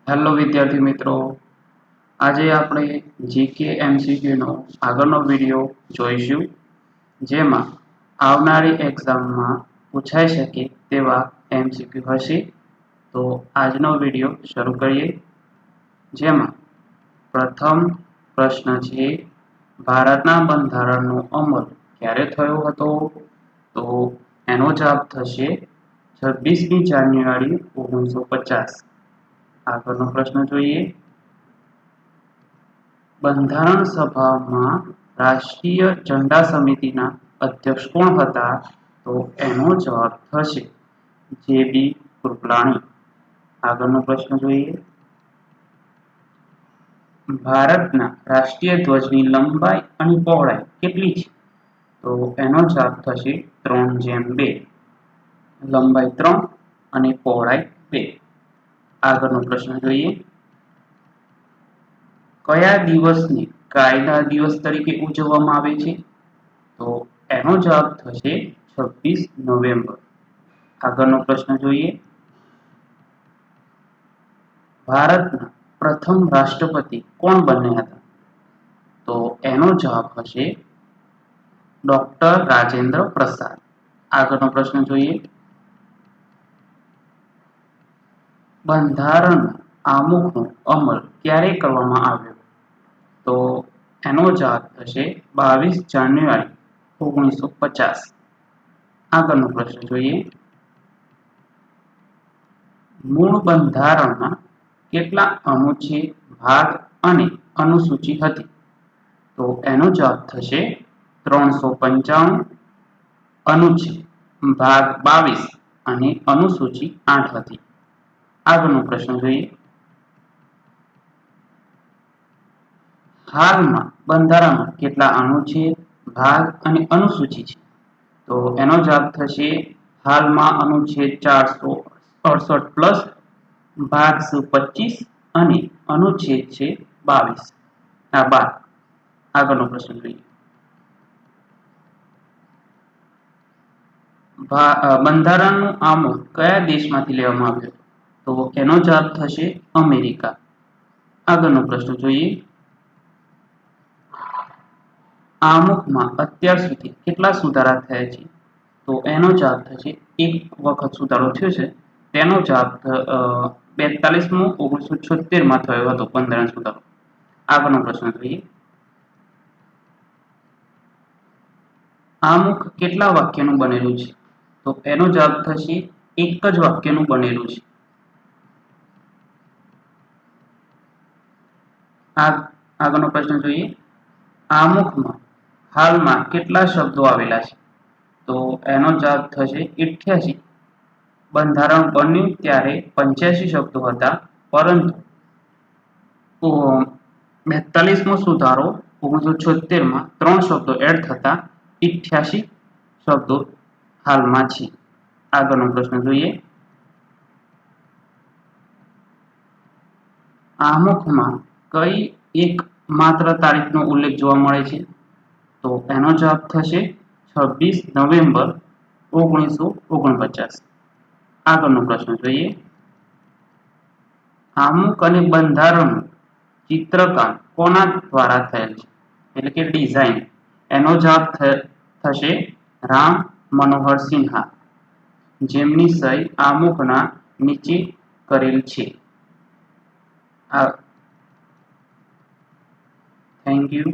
Hello વિદ્યાર્થી મિત્રો, આજે આપણે જીકે એમસીક્યુનો આગળનો વિડીયો જોઈશું, જેમાં આવનારી એક્ઝામમાં પૂછાઈ શકે તેવા એમસીક્યુ હશે. તો આજનો વિડીયો શરૂ કરીએ, જેમાં પ્રથમ પ્રશ્ન છે, ભારતના બંધારણનો અમલ ક્યારે થયો હતો? તો એનો જવાબ થશે 26મી જાન્યુઆરી 1950. આગળનો પ્રશ્ન જોઈએ, બંધારણ સભામાં રાષ્ટ્રીય ઝંડા સમિતિના અધ્યક્ષ કોણ હતા? તો એનો જવાબ થશે જેબી કૃપલાણી. આગળનો પ્રશ્ન જોઈએ, ભારતના રાષ્ટ્રીય ધ્વજની લંબાઈ અને પહોળાઈ કેટલી છે? તો એનો જવાબ થશે 3:2. લંબાઈ 3 અને પહોળાઈ 2. આગળનો પ્રશ્ન જોઈએ, કયા દિવસને કાયદા દિવસ તરીકે ઉજવવામાં આવે છે? તો એનો જવાબ થશે 26 નવેમ્બર. આગળનો પ્રશ્ન જોઈએ, ભારતના પ્રથમ રાષ્ટ્રપતિ કોણ બન્યા હતા? તો એનો જવાબ હશે ડોક્ટર રાજેન્દ્ર પ્રસાદ. આગળનો પ્રશ્ન જોઈએ, બંધારણ આમુખનો અમલ ક્યારે કરવામાં આવ્યો? તો એનો જવાબ થશે 22 જાન્યુઆરી 1950. આગળનો પ્રશ્ન જોઈએ, મૂળ બંધારણમાં કેટલા અનુચ્છેદ, ભાગ અને અનુસૂચિ હતી? તો એનો જવાબ થશે 395. અનુચ્છેદ ભાગ 22 અને અનુસૂચિ 8 હતી. આગળનો પ્રશ્ન જોઈએ, હાલમાં બંધારણમાં કેટલા અનુચ્છેદ, ભાગ અને અનુસૂચિ છે? તો એનો જવાબ થશે હાલમાં અનુચ્છેદ 468 પ્લસ, ભાગ 25 અને અનુચ્છેદ છે 12. આગળનો પ્રશ્ન જોઈએ, બંધારણનું આમુખ કયા દેશમાંથી લેવામાં આવ્યું? તો એનો જવાબ થશે અમેરિકા. આગળનો પ્રશ્ન જોઈએ, આમુખમાં અત્યાર સુધી કેટલા સુધારા થયા છે? તો એનો જવાબ થશે એક વખત સુધારો થયો છે, તેનો જવાબ 42મો 1976માં થયો હતો બંધારણ સુધારો. આગળનો પ્રશ્ન જોઈએ, આમુખ કેટલા વાક્યનું બનેલું છે? તો એનો જવાબ થશે એક જ વાક્યનું બનેલું છે. આગળનો પ્રશ્ન જોઈએ, આમુખમાં હાલમાં કેટલા શબ્દો આવેલા છે? તો એનો જવાબ થશે 88. બંધારણ બન્યું ત્યારે 85 શબ્દો હતા, પરંતુ 42મો સુધારો 1976માં 3 શબ્દો એડ થતા 88 શબ્દો હાલમાં છે. આગળનો પ્રશ્ન જોઈએ, આમુખમાં કઈ એક માત્ર તારીખનો ઉલ્લેખ જોવા મળે છે? તો એનો જવાબ થશે 26 નવેમ્બર 1949. આગળનો પ્રશ્ન જોઈએ, આમુખ અને બંધારણનું ચિત્રકામ કોના દ્વારા થયેલ છે, એટલે કે ડિઝાઇન? એનો જવાબ થશે રામ મનોહર સિન્હા, જેમની સહી આમુખના નીચે કરેલ છે. Thank you.